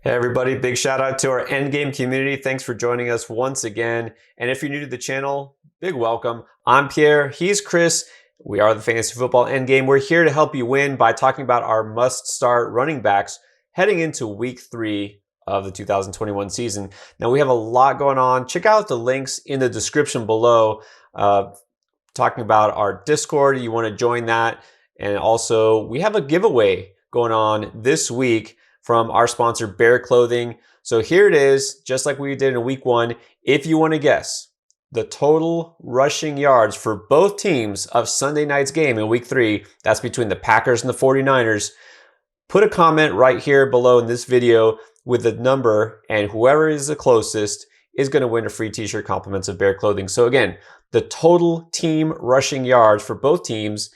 Hey everybody, big shout out to our Endgame community. Thanks for joining us once again. And if you're new to the channel, big welcome. I'm Pierre, he's Chris. We are the Fantasy Football Endgame. We're here to help you win by talking about our must-start running backs heading into week 3 of the 2021 season. Now we have a lot going on. Check out the links in the description below, talking about our Discord. You want to join that. And also we have a giveaway going on this week from our sponsor, Bear Clothing. So here it is, just like we did in week 1. If you want to guess the total rushing yards for both teams of Sunday night's game in week 3, that's between the Packers and the 49ers, put a comment right here below in this video with the number, and whoever is the closest is going to win a free t-shirt compliments of Bear Clothing. So again, the total team rushing yards for both teams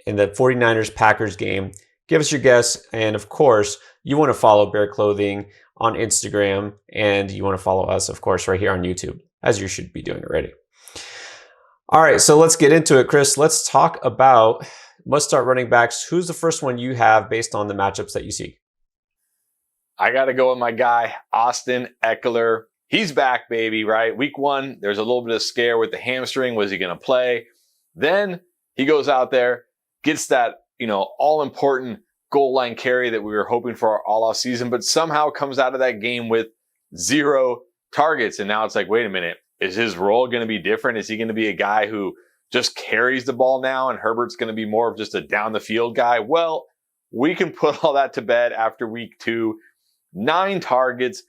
in the 49ers-Packers game. Give us your guess, and of course, you want to follow Bear Clothing on Instagram, and you want to follow us, of course, right here on YouTube, as you should be doing already. All right, so let's get into it, Chris. Let's talk about must-start running backs. Who's the first one you have based on the matchups that you see? I got to go with my guy, Austin Ekeler. He's back, baby, right? Week 1, there's a little bit of scare with the hamstring. Was he going to play? Then he goes out there, gets that, all-important goal line carry that we were hoping for all off season, but somehow comes out of that game with 0 targets. And now it's like, wait a minute, is his role going to be different? Is he going to be a guy who just carries the ball now and Herbert's going to be more of just a down the field guy? Well, we can put all that to bed after week 2. 9 targets,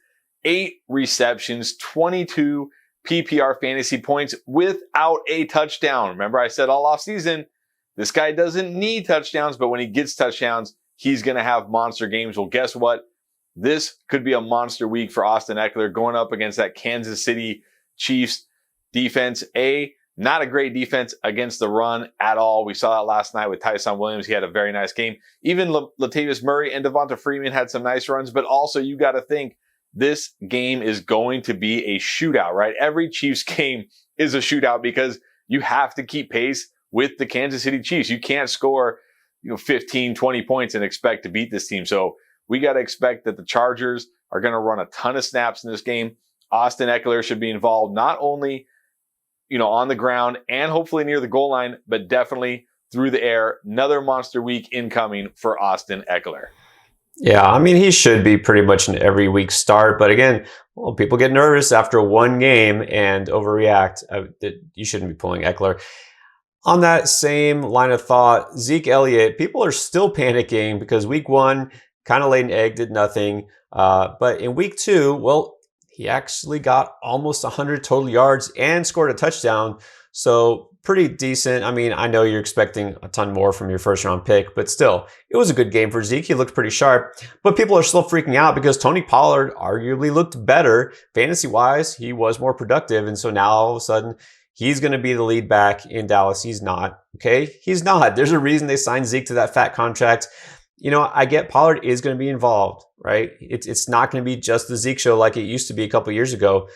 8 receptions, 22 PPR fantasy points without a touchdown. Remember I said all off season, this guy doesn't need touchdowns, but when he gets touchdowns, he's going to have monster games. Well, guess what? This could be a monster week for Austin Ekeler going up against that Kansas City Chiefs defense. Not a great defense against the run at all. We saw that last night with Tyson Williams. He had a very nice game. Even Latavius Murray and Devonta Freeman had some nice runs, but also you got to think this game is going to be a shootout, right? Every Chiefs game is a shootout because you have to keep pace with the Kansas City Chiefs. You can't score 15, 20 points and expect to beat this team. So we got to expect that the Chargers are going to run a ton of snaps in this game. Austin Ekeler should be involved not only, on the ground and hopefully near the goal line, but definitely through the air. Another monster week incoming for Austin Ekeler. Yeah, I mean, he should be pretty much an every week start. But again, people get nervous after one game and overreact. You shouldn't be pulling Ekeler. On that same line of thought, Zeke Elliott, people are still panicking because week 1 kind of laid an egg, did nothing. But in week 2, well, he actually got almost 100 total yards and scored a touchdown. So pretty decent. I mean, I know you're expecting a ton more from your first round pick, but still, it was a good game for Zeke. He looked pretty sharp. But people are still freaking out because Tony Pollard arguably looked better. Fantasy-wise, he was more productive. And so now all of a sudden, he's going to be the lead back in Dallas. He's not, okay? He's not. There's a reason they signed Zeke to that fat contract. I get Pollard is going to be involved, right? It's not going to be just the Zeke show like it used to be a couple years ago.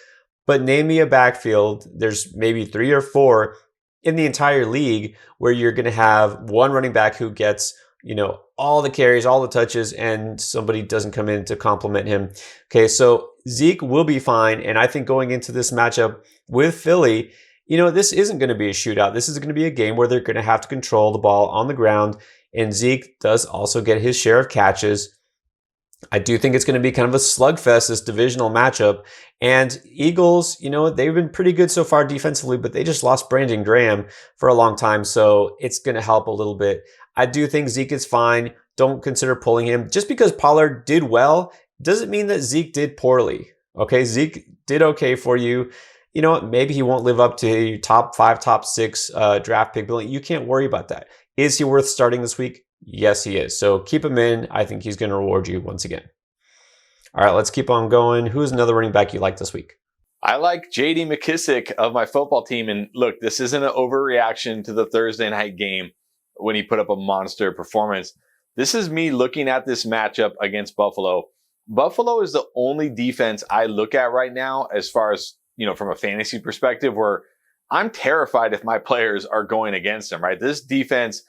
But name me a backfield. There's maybe 3 or 4 in the entire league where you're going to have one running back who gets, all the carries, all the touches, and somebody doesn't come in to compliment him. Okay, so Zeke will be fine. And I think going into this matchup with Philly, this isn't going to be a shootout. This is going to be a game where they're going to have to control the ball on the ground. And Zeke does also get his share of catches. I do think it's going to be kind of a slugfest, this divisional matchup. And Eagles, they've been pretty good so far defensively, but they just lost Brandon Graham for a long time. So it's going to help a little bit. I do think Zeke is fine. Don't consider pulling him. Just because Pollard did well doesn't mean that Zeke did poorly. Okay, Zeke did okay for you. You know what? Maybe he won't live up to your top 5, top 6 draft pick, but you can't worry about that. Is he worth starting this week? Yes, he is. So keep him in. I think he's going to reward you once again. All right, let's keep on going. Who's another running back you like this week? I like J.D. McKissic of my football team. And look, this isn't an overreaction to the Thursday night game when he put up a monster performance. This is me looking at this matchup against Buffalo. Buffalo is the only defense I look at right now as far as, from a fantasy perspective, where I'm terrified if my players are going against them, right? This defense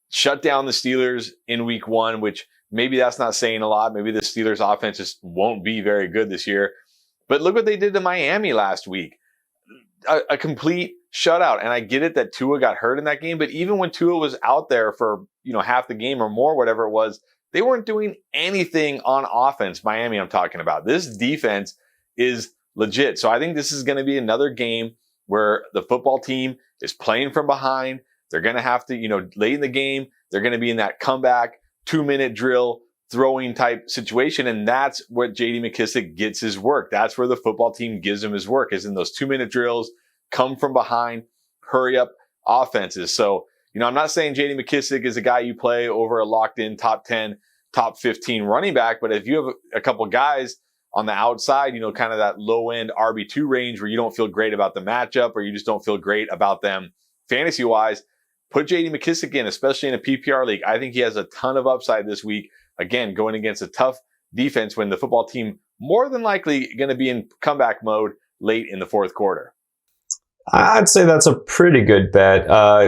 shut down the Steelers in week 1, which maybe that's not saying a lot. Maybe the Steelers offense just won't be very good this year. But look what they did to Miami last week. A complete shutout. And I get it that Tua got hurt in that game, but even when Tua was out there for, half the game or more, whatever it was, they weren't doing anything on offense. Miami, I'm talking about. This defense is legit. So I think this is going to be another game where the football team is playing from behind. They're going to have to, late in the game, they're going to be in that comeback 2-minute drill throwing type situation. And that's what JD McKissic gets his work. That's where the football team gives him his work, is in those 2-minute drills, come from behind, hurry up offenses. So, I'm not saying JD McKissic is a guy you play over a locked in top 10, top 15 running back. But if you have a couple guys on the outside, kind of that low end RB2 range where you don't feel great about the matchup, or you just don't feel great about them fantasy wise, put JD McKissic in, especially in a PPR league. I think he has a ton of upside this week. Again, going against a tough defense when the football team more than likely going to be in comeback mode late in the fourth quarter. I'd say that's a pretty good bet.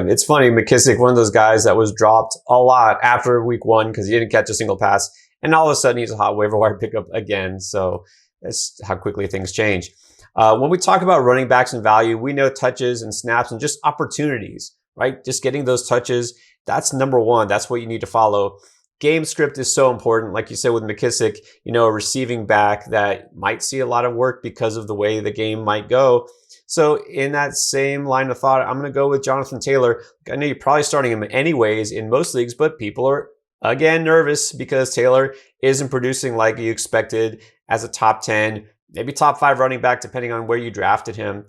It's funny, McKissic, one of those guys that was dropped a lot after week 1 because he didn't catch a single pass. And all of a sudden, he's a hot waiver wire pickup again. So that's how quickly things change. When we talk about running backs and value, we know touches and snaps and just opportunities, right? Just getting those touches, that's number one. That's what you need to follow. Game script is so important. Like you said with McKissic, a receiving back that might see a lot of work because of the way the game might go. So in that same line of thought, I'm going to go with Jonathan Taylor. I know you're probably starting him anyways in most leagues, but people are, again, nervous because Taylor isn't producing like you expected as a top 10, maybe top 5 running back, depending on where you drafted him.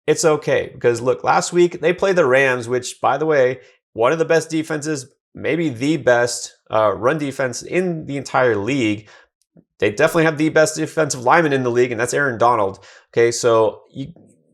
It's okay because, look, last week they played the Rams, which, by the way, one of the best defenses, maybe the best run defense in the entire league. They definitely have the best defensive lineman in the league, and that's Aaron Donald. Okay, so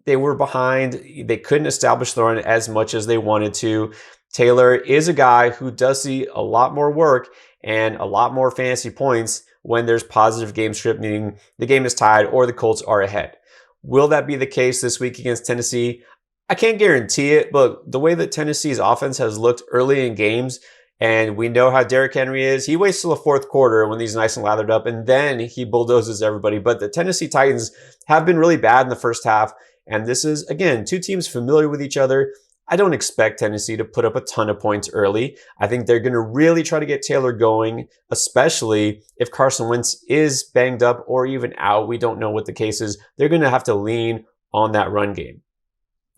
they were behind. They couldn't establish the run as much as they wanted to. Taylor is a guy who does see a lot more work and a lot more fantasy points when there's positive game script, meaning the game is tied or the Colts are ahead. Will that be the case this week against Tennessee? I can't guarantee it, but the way that Tennessee's offense has looked early in games, and we know how Derrick Henry is, he waits till the fourth quarter when he's nice and lathered up, and then he bulldozes everybody. But the Tennessee Titans have been really bad in the first half, and this is, again, two teams familiar with each other. I don't expect Tennessee to put up a ton of points early. I think they're going to really try to get Taylor going, especially if Carson Wentz is banged up or even out. We don't know what the case is. They're going to have to lean on that run game.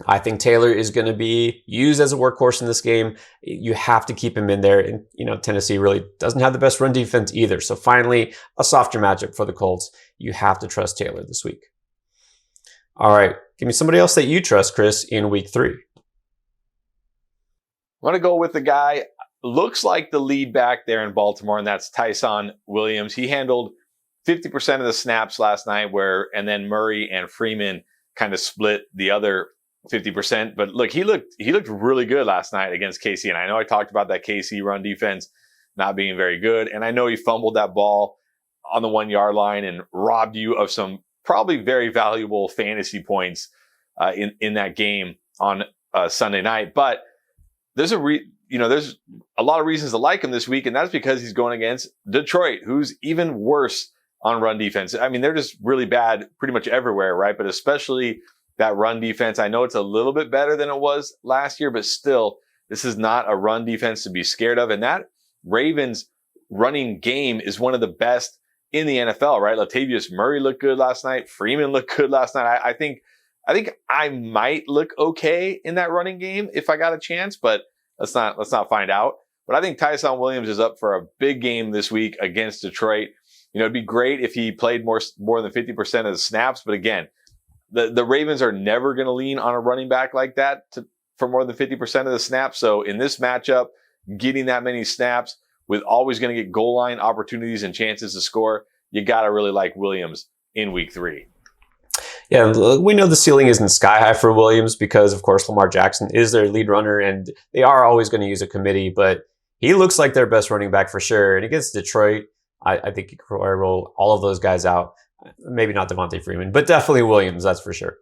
I think Taylor is going to be used as a workhorse in this game. You have to keep him in there. And, Tennessee really doesn't have the best run defense either. So finally, a softer matchup for the Colts. You have to trust Taylor this week. All right. Give me somebody else that you trust, Chris, in week 3. I'm going to go with the guy, looks like the lead back there in Baltimore, and that's Tyson Williams. He handled 50% of the snaps last night, and then Murray and Freeman kind of split the other 50%. But look, he looked really good last night against KC. And I know I talked about that KC run defense not being very good. And I know he fumbled that ball on the 1-yard line and robbed you of some probably very valuable fantasy points in that game on Sunday night. But there's there's a lot of reasons to like him this week, and that's because he's going against Detroit, who's even worse on run defense. I mean, they're just really bad pretty much everywhere, right? But especially that run defense. I know it's a little bit better than it was last year, but still, this is not a run defense to be scared of. And that Ravens running game is one of the best in the NFL, right? Latavius Murray looked good last night. Freeman looked good last night. I think I might look okay in that running game if I got a chance, but let's not find out. But I think Tyson Williams is up for a big game this week against Detroit. It'd be great if he played more than 50% of the snaps. But again, the Ravens are never going to lean on a running back like that for more than 50% of the snaps. So in this matchup, getting that many snaps with always going to get goal line opportunities and chances to score, you got to really like Williams in week 3. Yeah, we know the ceiling isn't sky high for Williams because, of course, Lamar Jackson is their lead runner, and they are always going to use a committee, but he looks like their best running back for sure. And against Detroit, I think you can roll all of those guys out. Maybe not Devontae Freeman, but definitely Williams, that's for sure.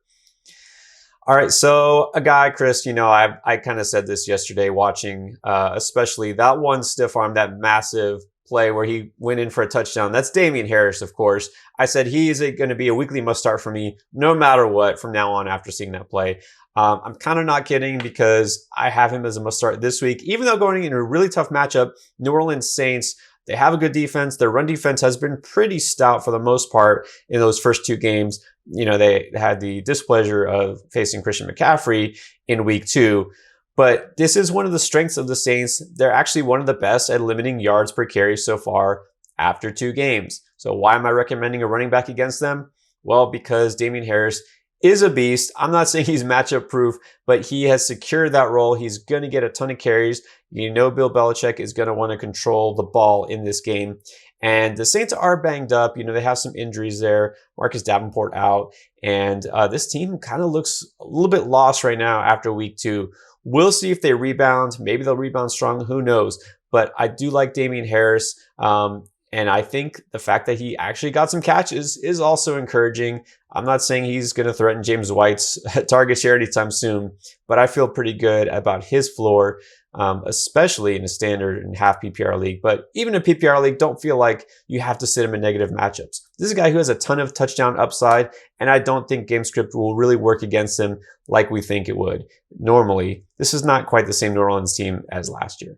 All right, so a guy, Chris, I kind of said this yesterday watching, especially that one stiff arm, that massive play where he went in for a touchdown. That's Damien Harris, of course. I said he is going to be a weekly must start for me no matter what from now on after seeing that play. I'm kind of not kidding because I have him as a must start this week, even though going into a really tough matchup, New Orleans Saints, they have a good defense. Their run defense has been pretty stout for the most part in those first 2 games. You know, they had the displeasure of facing Christian McCaffrey in week 2. But this is one of the strengths of the Saints. They're actually one of the best at limiting yards per carry so far after 2 games. So why am I recommending a running back against them? Well, because Damien Harris is a beast. I'm not saying he's matchup proof, but he has secured that role. He's going to get a ton of carries. You know, Bill Belichick is going to want to control the ball in this game. And the Saints are banged up. You know, they have some injuries there. Marcus Davenport out. And this team kind of looks a little bit lost right now after week 2. We'll see if they rebound. Maybe they'll rebound strong. Who knows? But I do like Damien Harris. And I think the fact that he actually got some catches is also encouraging. I'm not saying he's going to threaten James White's target share anytime soon, but I feel pretty good about his floor, especially in a standard and half PPR league. But even in a PPR league, don't feel like you have to sit him in negative matchups. This is a guy who has a ton of touchdown upside, and I don't think game script will really work against him like we think it would. Normally, this is not quite the same New Orleans team as last year.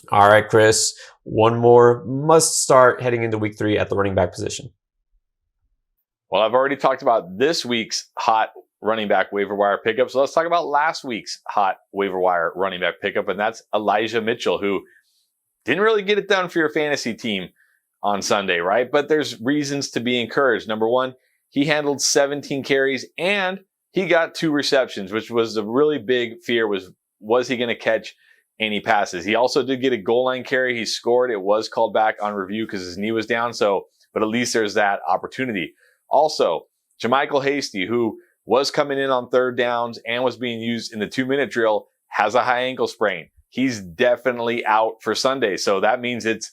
All right, Chris, one more must start heading into week 3 at the running back position. Well, I've already talked about this week's hot running back waiver wire pickup. So let's talk about last week's hot waiver wire running back pickup. And that's Elijah Mitchell, who didn't really get it done for your fantasy team on Sunday, right? But there's reasons to be encouraged. Number one, he handled 17 carries and he got 2 receptions, which was a really big fear was he going to catch any passes? He also did get a goal line carry. He scored. It was called back on review because his knee was down. But at least there's that opportunity. Also, JaMychal Hasty, who was coming in on 3rd downs and was being used in the 2-minute drill, has a high ankle sprain. He's definitely out for Sunday. So that means it's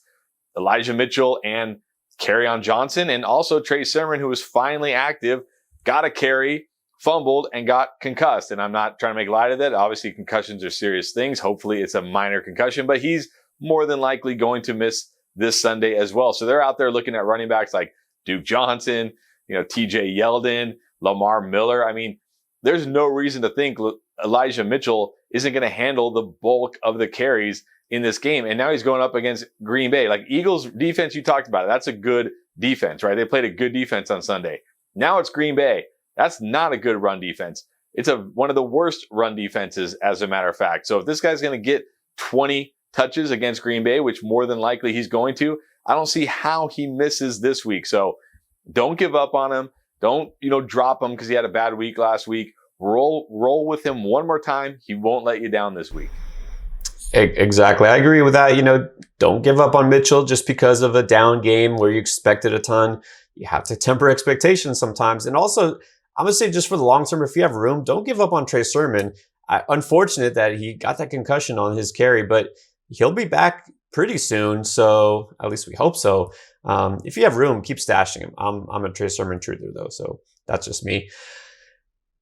Elijah Mitchell and Kerryon Johnson, and also Trey Sermon, who was finally active, got a carry, fumbled, and got concussed. And I'm not trying to make light of that. Obviously, concussions are serious things. Hopefully, it's a minor concussion, but he's more than likely going to miss this Sunday as well. So they're out there looking at running backs like Duke Johnson, TJ Yeldon, Lamar Miller. I mean, there's no reason to think Elijah Mitchell isn't going to handle the bulk of the carries in this game. And now he's going up against Green Bay. Like Eagles defense, you talked about it. That's a good defense, right? They played a good defense on Sunday. Now it's Green Bay. That's not a good run defense. It's one of the worst run defenses, as a matter of fact. So if this guy's going to get 20 touches against Green Bay, which more than likely he's going to, I don't see how he misses this week. So don't give up on him. Don't, drop him because he had a bad week last week. Roll with him one more time. He won't let you down this week. Exactly. I agree with that. Don't give up on Mitchell just because of a down game where you expected a ton. You have to temper expectations sometimes. And also, I'm going to say just for the long term, if you have room, don't give up on Trey Sermon. Unfortunate that he got that concussion on his carry, but he'll be back pretty soon. So at least we hope so. If you have room, keep stashing him. I'm a Trey Sermon truther though, so that's just me.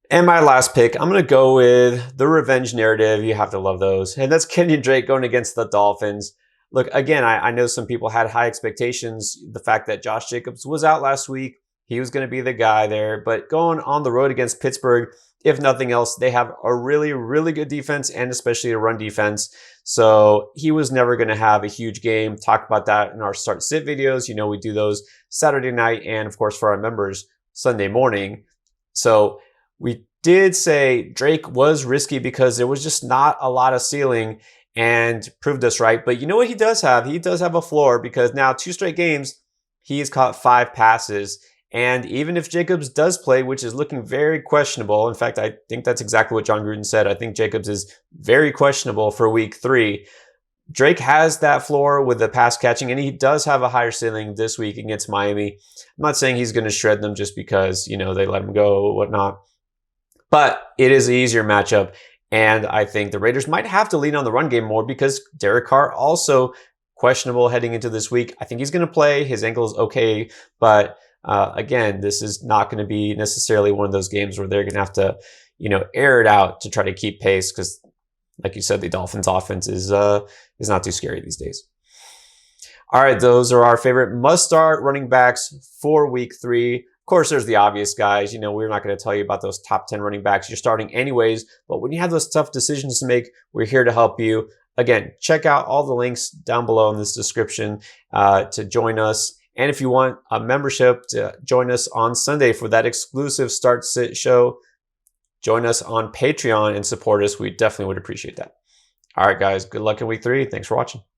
And my last pick, I'm going to go with the revenge narrative. You have to love those. And that's Kenyan Drake going against the Dolphins. Look, again, I know some people had high expectations. The fact that Josh Jacobs was out last week, he was going to be the guy there. But going on the road against Pittsburgh, if nothing else, they have a really, really good defense and especially a run defense. So he was never going to have a huge game. Talked about that in our start sit videos. We do those Saturday night and, of course, for our members, Sunday morning. So we did say Drake was risky because there was just not a lot of ceiling and proved us right. But you know what he does have? He does have a floor because now 2 straight games, he's caught 5 passes. And even if Jacobs does play, which is looking very questionable, in fact, I think that's exactly what John Gruden said. I think Jacobs is very questionable for week 3. Drake has that floor with the pass catching, and he does have a higher ceiling this week against Miami. I'm not saying he's going to shred them just because, they let him go or whatnot. But it is an easier matchup, and I think the Raiders might have to lean on the run game more because Derek Carr also questionable heading into this week. I think he's going to play. His ankle is okay, but again, this is not going to be necessarily one of those games where they're going to have to, air it out to try to keep pace because, like you said, the Dolphins' offense is not too scary these days. All right, those are our favorite must-start running backs for Week 3. Of course, there's the obvious guys. You know, we're not going to tell you about those top 10 running backs you're starting anyways, but when you have those tough decisions to make, we're here to help you. Again, check out all the links down below in this description to join us. And if you want a membership to join us on Sunday for that exclusive Start Sit show, join us on Patreon and support us. We definitely would appreciate that. All right, guys, good luck in Week 3. Thanks for watching.